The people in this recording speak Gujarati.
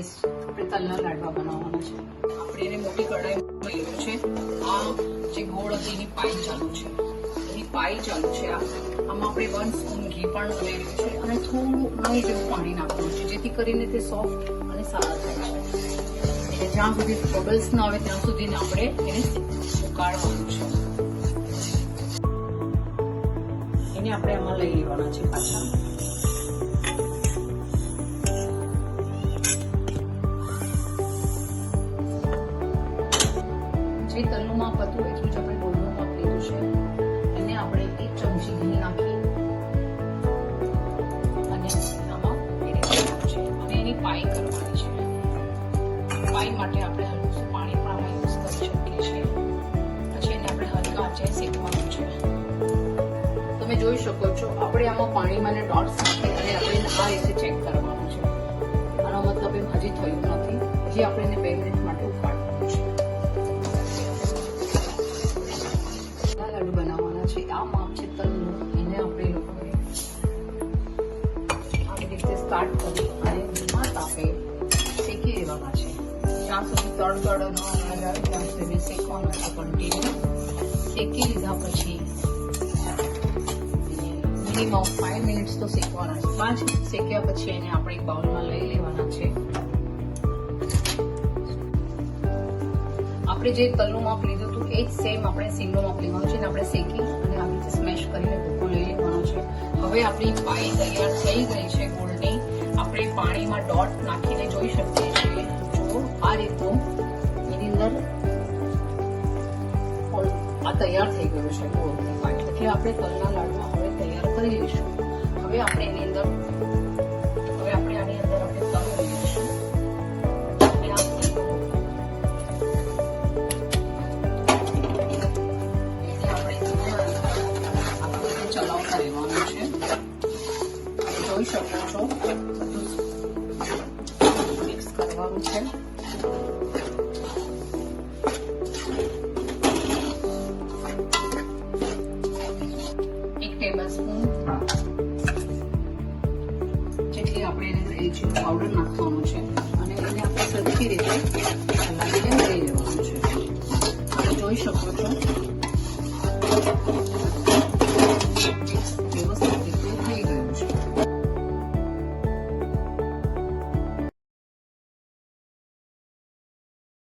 આપણે તલના લાડવા બનાવવાના છે. આપણે એને મોટી કઢાઈમાં લીધું છે. આ જે ગોળ હતી એની પાઈ ચાલુ છે. આમાં આપણે 1 સ્પૂન ઘી પણ ઉમેર્યું છે અને થોડું નળ જેવું પાણી નાખવાનું છે, જેથી કરીને તે સોફ્ટ અને સારા થાય છે. એટલે જ્યાં સુધી બબલ્સ ન આવે ત્યાં સુધી આપણે એને ઉકાળવાનું છે. એને આપણે આમાં લઈ લેવાના છે પાછા. જે તલનું માપ હતું એટલું જ આપણે ગોળનું માપ લીધું છે. એને આપણે 1 ચમચી ઘી નાખી અને આમાં એડ કરવાનું છે અને એની પાઈ કરવાની છે. પાઈ માટે આપણે હલકું પાણી પણ આમાં યુઝ કરી શકીએ છીએ. પછી એને આપણે હલકા આંચે શેકવાનું છે. તમે જોઈ શકો છો આપણે આમાં પાણીમાં ડોટ્સ નાખી અને આપણે આ રીતે ચેક કરવાનું છે. આનો મતલબ એમ હજી થયું નથી, હજી આપણે એને 2 મિનિટ માટે ઉકાળવાનું છે. લાડુ બનાવવાના છે. આ માપ છે તલનું, એને આપણે લોકોને આવી રીતે સ્ટાર્ટ કરી અને ધીમા તાપે શેકી લેવાના છે. જ્યાં સુધી તડ ન આવે ત્યાં સુધી શેકવાના છે. કન્ટિન્યુ શેકી લીધા પછી મિનિમમ 5 મિનિટ્સ તો શેકવાના છે. 5 મિનિટ શેક્યા પછી એને આપણે એક બાઉલમાં લઈ લેવાના છે. આપણે જે તલનું માપ લીધું હતું એ જ સેમ આપણે સીંગનું માપ લેવાનું છે અને આપણે શેકી અને આવી રીતે સ્મેશ કરીને ભૂકો લઈ લેવાનો છે. હવે આપણી પાઈ તૈયાર થઈ ગઈ છે ગોળની. આપણે પાણીમાં ડોટ નાખીને જોઈ શકીએ છીએ. જો આ રીતનું એની અંદર આ તૈયાર થઈ ગયું છે ગોળની પાઈ. એટલે આપણે તલના લાડવા હવે તૈયાર કરી લઈશું. હવે આપણે આની અંદર આપણે તલ લઈશું. ચલાવતા રહેવાનું છે. જોઈ શકો છો મિક્સ કરવાનું છે. એક ટેબલસ્પૂન જેટલી આપણે એને એલચીનો પાવડર નાખવાનું છે અને એને આપણે સરખી રીતે હલાવીને લઈ લેવાનું છે. તમે જોઈ શકો છો